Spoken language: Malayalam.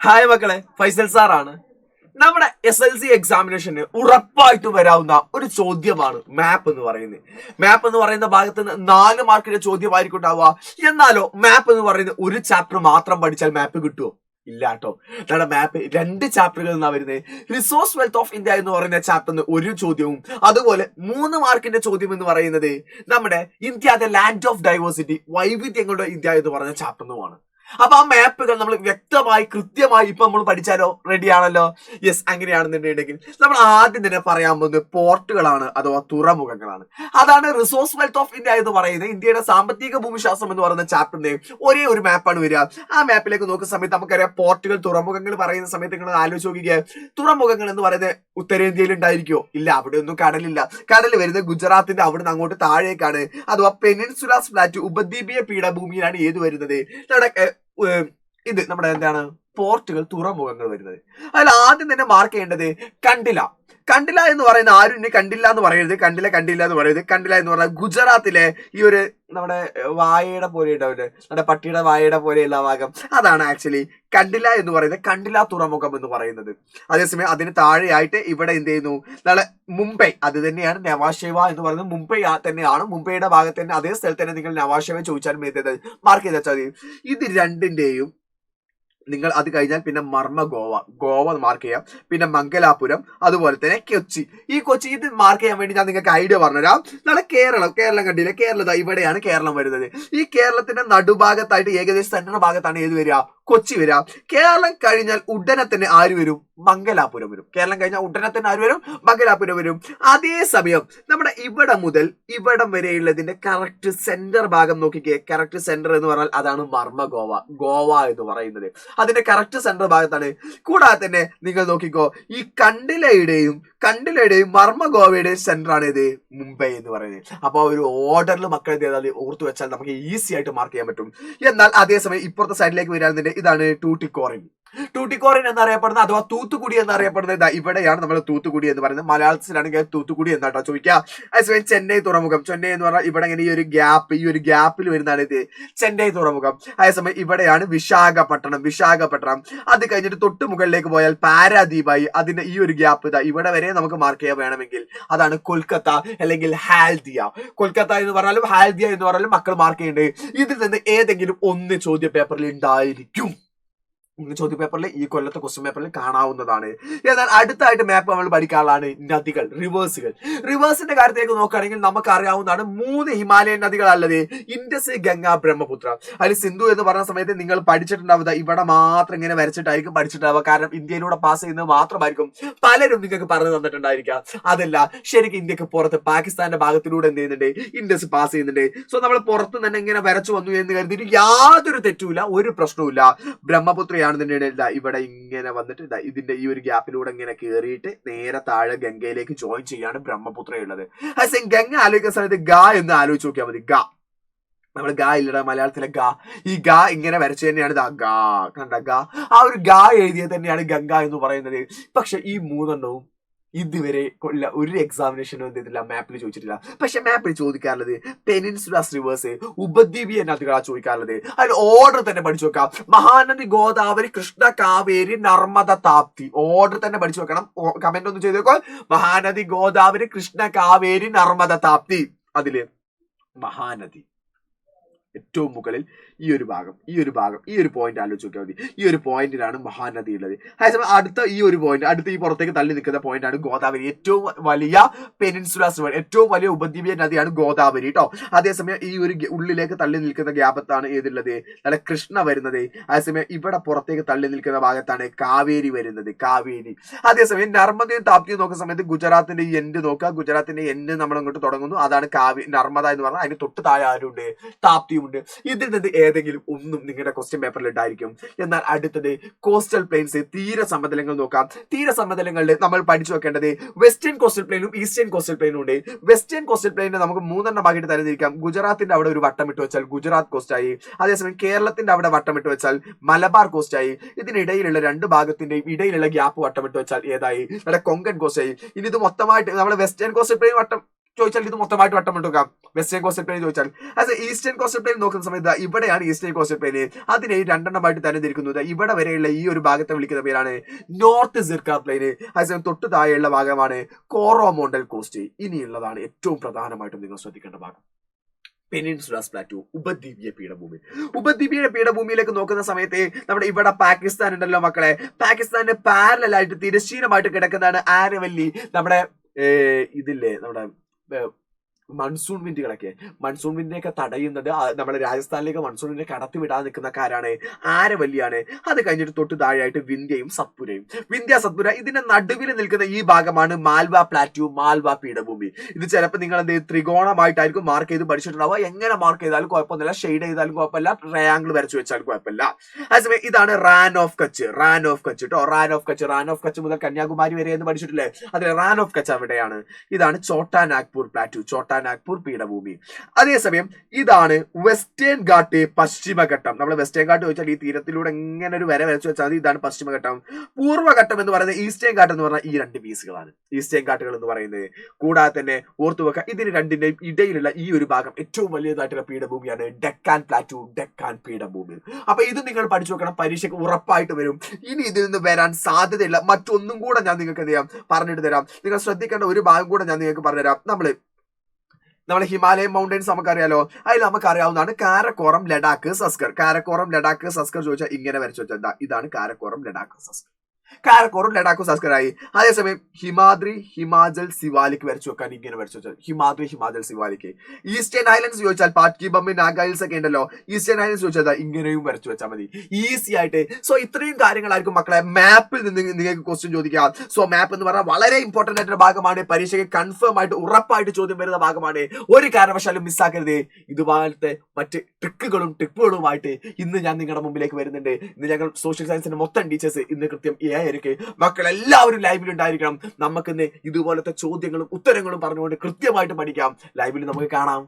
ഹായ് മക്കളെ, ഫൈസൽ സാറാണ്. നമ്മുടെ SLC എക്സാമിനേഷന് ഉറപ്പായിട്ട് വരാവുന്ന ഒരു ചോദ്യമാണ് മാപ്പ് എന്ന് പറയുന്നത്. മാപ്പ് എന്ന് പറയുന്ന ഭാഗത്ത് നിന്ന് 4 മാർക്കിന്റെ ചോദ്യമായിരിക്കും ഉണ്ടാവുക. എന്നാലോ മാപ്പ് എന്ന് പറയുന്ന ഒരു ചാപ്റ്റർ മാത്രം പഠിച്ചാൽ മാപ്പ് കിട്ടുമോ? ഇല്ല കേട്ടോ. നമ്മുടെ മാപ്പ് 2 ചാപ്റ്ററുകളിൽ നിന്നാണ് വരുന്നത്. റിസോഴ്സ് വെൽത്ത് ഓഫ് ഇന്ത്യ എന്ന് പറയുന്ന ചാപ്റ്ററിന് ഒരു ചോദ്യവും, അതുപോലെ 3 മാർക്കിന്റെ ചോദ്യം എന്ന് പറയുന്നത് നമ്മുടെ India the land of diversity, വൈവിധ്യങ്ങളുടെ ഇന്ത്യ എന്ന് പറയുന്ന ചാപ്റ്ററിനുമാണ്. അപ്പൊ ആ മാപ്പുകൾ നമ്മൾ വ്യക്തമായി കൃത്യമായി ഇപ്പൊ നമ്മൾ പഠിച്ചാലോ? റെഡി ആണല്ലോ? യെസ്. അങ്ങനെയാണെന്നുണ്ടെങ്കിൽ നമ്മൾ ആദ്യം തന്നെ പറയാൻ പോകുന്നത് പോർട്ടുകളാണ്, അഥവാ തുറമുഖങ്ങളാണ്. അതാണ് റിസോഴ്സ് വെൽത്ത് ഓഫ് ഇന്ത്യ എന്ന് പറയുന്നത്. ഇന്ത്യയുടെ സാമ്പത്തിക ഭൂമിശാസ്ത്രം എന്ന് പറയുന്ന ചാപ്റ്ററിന്റെ ഒരേ ഒരു മാപ്പാണ് വരിക. ആ മാപ്പിലേക്ക് നോക്കുന്ന സമയത്ത് നമുക്കറിയാം പോർട്ടുകൾ, തുറമുഖങ്ങൾ പറയുന്ന സമയത്ത് നിങ്ങൾ ആലോചിച്ച് നോക്കിക്കുക. തുറമുഖങ്ങൾ എന്ന് പറയുന്നത് ഉത്തരേന്ത്യയിൽ ഉണ്ടായിരിക്കുമോ? ഇല്ല, അവിടെ ഒന്നും കടലില്ല. കടൽ വരുന്നത് ഗുജറാത്തിന്റെ അവിടുന്ന് അങ്ങോട്ട് താഴേക്കാണ്, അഥവാ പെനിൻസുലാസ് ഫ്ലാറ്റ്, ഉപദ്വീപീയ പീഠഭൂമിയിലാണ് ഏത് വരുന്നത്? നമ്മുടെ എന്താണ് പോർട്ടുകൾ, തുറമുഖങ്ങൾ വരുന്നത്. അതിൽ ആദ്യം തന്നെ മാർക്ക് ചെയ്യേണ്ടത് കണ്ടില. കണ്ടില എന്ന് പറയുന്ന ആരും ഇനി കണ്ടില്ല എന്ന് പറയരുത്. കണ്ടില്ല എന്ന് പറയരുത്. കണ്ടില എന്ന് പറഞ്ഞാൽ ഗുജറാത്തിലെ ഈ ഒരു നമ്മുടെ വായയുടെ പോലെ ഉണ്ടാവില്ലേ, നമ്മുടെ പട്ടിയുടെ വായയുടെ പോലെയുള്ള ഭാഗം, അതാണ് ആക്ച്വലി കണ്ടില എന്ന് പറയുന്നത്, കണ്ടില തുറമുഖം എന്ന് പറയുന്നത്. അതേസമയം അതിന് താഴെയായിട്ട് ഇവിടെ എന്ത് ചെയ്യുന്നു, നാളെ മുംബൈ, അത് തന്നെയാണ് നവാഷേവ എന്ന് പറയുന്നത്. മുംബൈ തന്നെയാണ്. മുംബൈയുടെ ഭാഗത്ത് തന്നെ അതേ സ്ഥലത്ത് തന്നെ നിങ്ങൾ നവാഷേവ ചോദിച്ചാലും മാർക്ക് ചെയ്ത് വെച്ചാൽ മതി. ഇത് രണ്ടിന്റെയും നിങ്ങൾ അത് കഴിഞ്ഞാൽ പിന്നെ ഗോവ മാർക്ക് ചെയ്യാം. പിന്നെ മംഗലാപുരം, അതുപോലെ തന്നെ കൊച്ചി. ഈ കൊച്ചി ഇത് മാർക്ക് ചെയ്യാൻ വേണ്ടി ഞാൻ നിങ്ങൾക്ക് ഐഡിയ പറഞ്ഞുതരാം. നാളെ കേരളം കണ്ടില്ലേ? കേരള ഇവിടെയാണ് കേരളം വരുന്നത്. ഈ കേരളത്തിന്റെ നടുഭാഗത്തായിട്ട് ഏകദേശം സെന്റർ ഭാഗത്താണ് ഏത് വരിക? കൊച്ചി വരിക. കേരളം കഴിഞ്ഞാൽ ഉടനെ തന്നെ ആര് വരും? മംഗലാപുരം വരും. കേരളം കഴിഞ്ഞാൽ ഉടനെ തന്നെ ആര് വരും? മംഗലാപുരം വരും. അതേസമയം നമ്മുടെ ഇവിടെ മുതൽ ഇവിടം വരെയുള്ളതിന്റെ കറക്റ്റ് സെന്റർ ഭാഗം നോക്കിക്കേ. കറക്റ്റ് സെന്റർ എന്ന് പറഞ്ഞാൽ അതാണ് ഗോവ എന്ന് പറയുന്നത്. അതിന്റെ കറക്റ്റ് സെന്റർ ഭാഗത്താണ്. കൂടാതെ തന്നെ നിങ്ങൾ നോക്കിക്കോ, ഈ കണ്ടിലയുടെയും ഗോവയുടെയും സെന്റർ ആണ് ഇത് മുംബൈ എന്ന് പറയുന്നത്. അപ്പൊ ഒരു ഓർഡറിൽ മക്കളെ ഓർത്തു വെച്ചാൽ നമുക്ക് ഈസി ആയിട്ട് മാർക്ക് ചെയ്യാൻ പറ്റും. എന്നാൽ അതേസമയം ഇപ്പുറത്തെ സൈഡിലേക്ക് വരാറുണ്ട്. ഇതാണ് ടൂട്ടിക്കോറിൻ എന്നറിയപ്പെടുന്നത്, അഥവാ തൂത്തുക്കുടി എന്നറിയപ്പെടുന്നത് ഇവിടെയാണ്. നമ്മൾ തൂത്തുക്കുടി എന്ന് പറയുന്നത് മലയാളത്തിലാണെങ്കിൽ തൂത്തുക്കുടി എന്നാട്ടോ ചോദിക്കുക. അതേസമയം ചെന്നൈ തുറമുഖം, ചെന്നൈ എന്ന് പറഞ്ഞാൽ ഇവിടെ ഇങ്ങനെ ഈ ഒരു ഗ്യാപ്പിൽ വരുന്നതാണ് ഇത് ചെന്നൈ തുറമുഖം. അതേസമയം ഇവിടെയാണ് വിശാഖപട്ടണം. അത് കഴിഞ്ഞിട്ട് തൊട്ട് മുകളിലേക്ക് പോയാൽ പാരാദ്വീപായി. അതിന്റെ ഈ ഒരു ഗ്യാപ്പ് ഇവിടെ വരെ നമുക്ക് മാർക്ക് ചെയ്യാൻ വേണമെങ്കിൽ അതാണ് കൊൽക്കത്ത, അല്ലെങ്കിൽ ഹാൽദിയ. കൊൽക്കത്ത എന്ന് പറഞ്ഞാലും ഹാൽദിയ എന്ന് പറഞ്ഞാലും മക്കൾ മാർക്ക് ചെയ്യേണ്ടത്. ഇതിൽ നിന്ന് ഏതെങ്കിലും ഒന്ന് ചോദ്യ പേപ്പറിൽ ഉണ്ടായിരിക്കും. ചോദ്യ പേപ്പറിൽ, ഈ കൊല്ലത്തെ ക്വസ്റ്റ്യൻ പേപ്പറിൽ കാണാവുന്നതാണ്. എന്നാൽ അടുത്തായിട്ട് മാപ്പ് നമ്മൾ പഠിക്കാനുള്ളതാണ് നദികൾ, റിവേഴ്സിന്റെ കാര്യത്തിലേക്ക് നോക്കുകയാണെങ്കിൽ നമുക്ക് അറിയാവുന്നതാണ് 3 ഹിമാലയൻ നദികളല്ലത്, ഇൻഡസ്, ഗംഗ, ബ്രഹ്മപുത്ര. അതിൽ സിന്ധു എന്ന് പറഞ്ഞ സമയത്ത് നിങ്ങൾ പഠിച്ചിട്ടുണ്ടാവുക ഇവിടെ മാത്രം ഇങ്ങനെ വരച്ചിട്ടായിരിക്കും പഠിച്ചിട്ടുണ്ടാവുക. കാരണം ഇന്ത്യയിലൂടെ പാസ് ചെയ്യുന്നത് മാത്രമായിരിക്കും പലരും നിങ്ങൾക്ക് പറഞ്ഞു തന്നിട്ടുണ്ടായിരിക്കാം. അതല്ല, ശരിക്കും ഇന്ത്യക്ക് പുറത്ത് പാകിസ്ഥാന്റെ ഭാഗത്തിലൂടെ എന്ത് ചെയ്യുന്നുണ്ട്? ഇൻഡസ് പാസ് ചെയ്യുന്നുണ്ട്. സോ നമ്മൾ പുറത്ത് തന്നെ ഇങ്ങനെ വരച്ചു വന്നു എന്ന് കരുതിയിട്ട് യാതൊരു തെറ്റുമില്ല, ഒരു പ്രശ്നവുമില്ല. ബ്രഹ്മപുത്രയാണ് ഇവിടെ ഇങ്ങനെ വന്നിട്ട് ഇതിന്റെ ഈ ഒരു ഗ്യാപ്പിലൂടെ ഇങ്ങനെ കയറിയിട്ട് നേരെ താഴെ ഗംഗയിലേക്ക് ജോയിൻ ചെയ്യാണ് ബ്രഹ്മപുത്രയുള്ളത്. ഗംഗ ആലോചിക്കുന്ന സമയത്ത് എന്ന് ആലോചിച്ച് നോക്കിയാൽ മതി. നമ്മൾ ഇല്ലട മലയാളത്തിലെ ഈ ഇങ്ങനെ വരച്ചു തന്നെയാണ് കണ്ട ആ ഒരു എഴുതിയത് തന്നെയാണ് ഗംഗ എന്ന് പറയുന്നത്. പക്ഷെ ഈ 3 ഇതുവരെ ഒരു എക്സാമിനേഷനും എന്തില്ല മാപ്പിൽ ചോദിച്ചിട്ടില്ല. പക്ഷെ മാപ്പിൽ ചോദിക്കാറുള്ളത് പെനിൻസുലാസ് റിവേഴ്സ്, ഉപദ്വീപീയ നദികളാണ് ചോദിക്കാറുള്ളത്. അതിൽ ഓർഡർ തന്നെ പഠിച്ചു വെക്കാം. മഹാനദി, ഗോദാവരി, കൃഷ്ണ, കാവേരി, നർമ്മദ, താപ്തി. ഓർഡർ തന്നെ പഠിച്ചു വെക്കണം. കമന്റ് ഒന്ന് ചെയ്ത് വെക്കോ. മഹാനദി, ഗോദാവരി, കൃഷ്ണ, കാവേരി, നർമ്മദ, താപ്തി. അതില് മഹാനദി ഏറ്റവും മുകളിൽ ഈ ഒരു ഭാഗം, ഈ ഒരു പോയിന്റ് ആലോചിച്ച് നോക്കിയാൽ മതി. ഈ ഒരു പോയിന്റിലാണ് മഹാനദി ഉള്ളത്. അതേസമയം അടുത്ത ഈ ഒരു പോയിന്റ്, അടുത്ത ഈ പുറത്തേക്ക് തള്ളി നിൽക്കുന്ന പോയിന്റ് ആണ് ഗോദാവരി. ഏറ്റവും വലിയ പെനിൻസുലാസ് റിവർ, ഏറ്റവും വലിയ ഉപദ്വീപീയ നദിയാണ് ഗോദാവരി കേട്ടോ. അതേസമയം ഈ ഒരു ഉള്ളിലേക്ക് തള്ളി നിൽക്കുന്ന ഗ്യാപത്താണ് ഏതുള്ളത്? നല്ല കൃഷ്ണ വരുന്നത്. അതേസമയം ഇവിടെ പുറത്തേക്ക് തള്ളി നിൽക്കുന്ന ഭാഗത്താണ് കാവേരി വരുന്നത്. അതേസമയം നർമ്മദയും താപ്തിയും നോക്കുന്ന സമയത്ത് ഗുജറാത്തിന്റെ എൻഡ് നോക്കുക. ഗുജറാത്തിന്റെ എൻഡ് നമ്മൾ അങ്ങോട്ട് തുടങ്ങുന്നു, അതാണ് നർമ്മദ എന്ന് പറഞ്ഞാൽ. അതിന് തൊട്ട് താഴെ ആരുണ്ട്? താപ്തിയുമുണ്ട്. ഇതിൽ നിന്ന് ഏതെങ്കിലും ഒന്നും നിങ്ങളുടെ ക്വസ്റ്റ്യൻ പേപ്പറിൽ ഉണ്ടായിരിക്കും. എന്നാൽ അടുത്തത് കോസ്റ്റൽ പ്ലെയിൻസ്, തീരസമതലങ്ങൾ നോക്കാം. തീരസമതലങ്ങളിൽ നമ്മൾ പഠിച്ചു വെക്കേണ്ടത് വെസ്റ്റേൺ കോസ്റ്റൽ പ്ലെയിനും ഈസ്റ്റേൺ കോസ്റ്റൽ പ്ലെയിനും ഉണ്ട്. വെസ്റ്റേൺ കോസ്റ്റൽ പ്ലെയിനെ നമുക്ക് 3 ആയിട്ട് തരംതിരിക്കാം. ഗുജറാത്തിന്റെ അവിടെ ഒരു വട്ടം ഇട്ട് വെച്ചാൽ ഗുജറാത്ത് കോസ്റ്റ് ആയി. അതേസമയം കേരളത്തിന്റെ അവിടെ വട്ടം ഇട്ട് വെച്ചാൽ മലബാർ കോസ്റ്റ് ആയി. ഇതിനിടയിലുള്ള 2 ഭാഗത്തിന്റെയും ഇടയിലുള്ള ഗ്യാപ്പ് വട്ടം ഇട്ട് വെച്ചാൽ ഏതായി? നമ്മുടെ കൊങ്കൺ കോസ്റ്റ് ആയി. ഇനി ഇത് മൊത്തമായിട്ട് നമ്മുടെ വെസ്റ്റേൺ കോസ്റ്റൽ പ്ലെയിൻ വട്ടം ചോദിച്ചാൽ ഇത് മൊത്തമായിട്ട് വട്ടം വിട്ടുക. വെസ്റ്റേൺ കോസ്റ്റൽ പ്ലെയിൻ ചോദിച്ചാൽ ആസ് ഈസ്റ്റേൺ കോസ്റ്റൽ പ്ലെയിൻ നോക്കുന്ന സമയത്ത് ഇവിടെയാണ് ഈസ്റ്റേൺ കോസ്റ്റൽ പ്ലെയിൻ. അതിനെ രണ്ടെണ്ണമായിട്ട് തന്നെ തിരിക്കുന്നത്. ഇവിടെ വരെയുള്ള ഈ ഒരു ഭാഗത്തെ വിളിക്കുന്ന പേരാണ് നോർത്ത് സിർക്ക പ്ലെയിൻ. അതേസമയം തൊട്ട് താഴെയുള്ള ഭാഗമാണ് കോറോമോണ്ടൽ കോസ്റ്റ്. ഇനിയുള്ളതാണ് ഏറ്റവും പ്രധാനമായിട്ടും നിങ്ങൾ ശ്രദ്ധിക്കേണ്ട ഭാഗം, പെനിൻസുലാസ് പ്ലാറ്റു, ഉപദ്വീപീയ പീഠഭൂമി. ഉപദ്വീപീയ പീഠഭൂമിയിലേക്ക് നോക്കുന്ന സമയത്ത് നമ്മുടെ ഇവിടെ പാകിസ്ഥാൻ ഉണ്ടല്ലോ മക്കളെ. പാകിസ്ഥാന്റെ പാരലായിട്ട് തിരശ്ചീനമായിട്ട് കിടക്കുന്നതാണ് ആരവല്ലി. നമ്മുടെ ഇതില്ലേ നമ്മുടെ മൺസൂൺ വിൻഡുകളൊക്കെ, മൺസൂൺ വിൻഡിനെയൊക്കെ തടയുന്നത് നമ്മുടെ രാജസ്ഥാനിലേക്ക് മൺസൂൺ വിൻഡിനെ കടത്തി വിടാതെ നിൽക്കുന്ന കാരാണ് ആരവല്ലിയാണ്. അത് കഴിഞ്ഞിട്ട് തൊട്ട് താഴെയായിട്ട് വിന്ധ്യയും സത്പുരയും. വിന്ധ്യ സത്പുര ഇതിന്റെ നടുവിൽ നിൽക്കുന്ന ഈ ഭാഗമാണ് മാൽവ പ്ലാറ്റ്യൂ, മാൽവ പീഠഭൂമി. ഇത് ചിലപ്പോൾ നിങ്ങൾ എന്ത് ത്രികോണമായിട്ടായിരിക്കും മാർക്ക് ചെയ്ത് പഠിച്ചിട്ടുണ്ടാവുക. എങ്ങനെ മാർക്ക് ചെയ്താലും കുഴപ്പമൊന്നുമില്ല, ഷെയ്ഡ് ചെയ്താലും കുഴപ്പമില്ല, ട്രയാങ്കിൾ വരച്ചു വെച്ചാലും കുഴപ്പമില്ല. അതേസമയം ഇതാണ് റാൻ ഓഫ് കച്ച്, റാൻ ഓഫ് കച്ച് കേട്ടോ. റാൻ ഓഫ് കച്ച്, റാൻ ഓഫ് കച്ച് മുതൽ കന്യാകുമാരി വരെ എന്ന് പഠിച്ചിട്ടില്ലേ, അതിൽ റാൻ ഓഫ് കച്ച് അവിടെയാണ്. ഇതാണ് ചോട്ടാ നാഗ്പൂർ പ്ലാറ്റ്യൂ, ചോട്ടാ നാഗ്പൂർ പീഠഭൂമി. അതേസമയം ഇതാണ് വെസ്റ്റേൺ ഘാട്ട് പശ്ചിമഘട്ടം. നമ്മൾ വെസ്റ്റേൺ ഘാട്ട് ചോദിച്ചാൽ ഈ തീരത്തിലൂടെ എങ്ങനെ ഒരു വര വരച്ചു വെച്ചാൽ ഇതാണ് പശ്ചിമഘട്ടം. പൂർവ്വഘട്ടം എന്ന് പറയുന്നത് ഈസ്റ്റേൺ ഘാട്ട് എന്ന് പറഞ്ഞാൽ ഈ രണ്ട് പീസുകളാണ് ഈസ്റ്റേൺ ഘാട്ടുകൾ എന്ന് പറയുന്നത്. കൂടാതെ തന്നെ ഓർത്തുവെക്കുക, ഇതിന് രണ്ടിന്റെയും ഇടയിലുള്ള ഈ ഒരു ഭാഗം ഏറ്റവും വലിയതായിട്ടുള്ള പീഠഭൂമിയാണ് ഡെക്കാൻ പ്ലാറ്റ്യൂ, ഡെക്കാൻ പീഠഭൂമി. അപ്പൊ ഇത് നിങ്ങൾ പഠിച്ചു വെക്കണം, പരീക്ഷയ്ക്ക് ഉറപ്പായിട്ട് വരും. ഇനി ഇതിൽ നിന്ന് വരാൻ സാധ്യതയില്ല മറ്റൊന്നും കൂടെ ഞാൻ നിങ്ങൾക്ക് എന്ത് ചെയ്യാം പറഞ്ഞിട്ട് തരാം. നിങ്ങൾ ശ്രദ്ധിക്കേണ്ട ഒരു ഭാഗം കൂടെ ഞാൻ നിങ്ങൾക്ക് പറഞ്ഞുതരാം. നമ്മളെ ഹിമാലയൻ മൗണ്ടൻസ് നമുക്കറിയാലോ. അതിൽ നമുക്കറിയാവുന്നതാണ് കാരക്കോറം, ലഡാക്ക്, സസ്കർ. കാരക്കോറം, ലഡാക്ക്, സസ്കർ ചോദിച്ചാൽ ഇങ്ങനെ വരച്ചു വെച്ചാൽ ഇതാണ് കാരക്കോറം, ലഡാക്ക്, സസ്കർ. കാരക്കോറും ലഡാക്കും സസ്കറായി. അതേസമയം ഹിമാദ്രി, ഹിമാചൽ, സിവാലിക്ക് വരച്ചു വെക്കാൻ ഇങ്ങനെ വരച്ചു വെച്ചാൽ ഹിമാദ്രി, ഹിമാചൽ, സിവാലിക്ക്. ഈസ്റ്റേൺ ഐലൻഡ്സ് ചോദിച്ചാൽ പാറ്റ്കി, ബമ്മി, നാഗാഹിൽസ് ഒക്കെ ഉണ്ടല്ലോ. ഈസ്റ്റേൺ ഐലൻഡ്സ് ചോദിച്ചാൽ ഇങ്ങനെയും വരച്ചു വെച്ചാൽ മതി, ഈസി ആയിട്ട്. സോ ഇത്രയും കാര്യങ്ങളായിരിക്കും മക്കളെ മാപ്പിൽ നിന്ന് നിങ്ങൾക്ക് ക്വസ്റ്റ്യൻ ചോദിക്കാം. സോ മാപ്പ് എന്ന് പറഞ്ഞാൽ വളരെ ഇമ്പോർട്ടന്റ് ആയിട്ടുള്ള ഭാഗമാണ്. പരീക്ഷയ്ക്ക് കൺഫേം ആയിട്ട് ഉറപ്പായിട്ട് ചോദ്യം വരുന്ന ഭാഗമാണ്. ഒരു കാരണവശാലും മിസ്സാക്കരുത്. ഇതുപോലത്തെ മറ്റ് ട്രിക്കുകളും ടിപ്പുകളുമായിട്ട് ഇന്ന് ഞാൻ നിങ്ങളുടെ മുമ്പിലേക്ക് വരുന്നുണ്ട്. ഇന്ന് ഞങ്ങൾ സോഷ്യൽ സയൻസിന്റെ മൊത്തം ടീച്ചേഴ്സ് ഇന്ന് കൃത്യം മക്കൾ എല്ലാവരും ലൈവിൽ ഉണ്ടായിരിക്കണം. നമുക്കിന്ന് ഇതുപോലത്തെ ചോദ്യങ്ങളും ഉത്തരങ്ങളും പറഞ്ഞുകൊണ്ട് കൃത്യമായിട്ട് പഠിക്കാം. ലൈവിൽ നമുക്ക് കാണാം.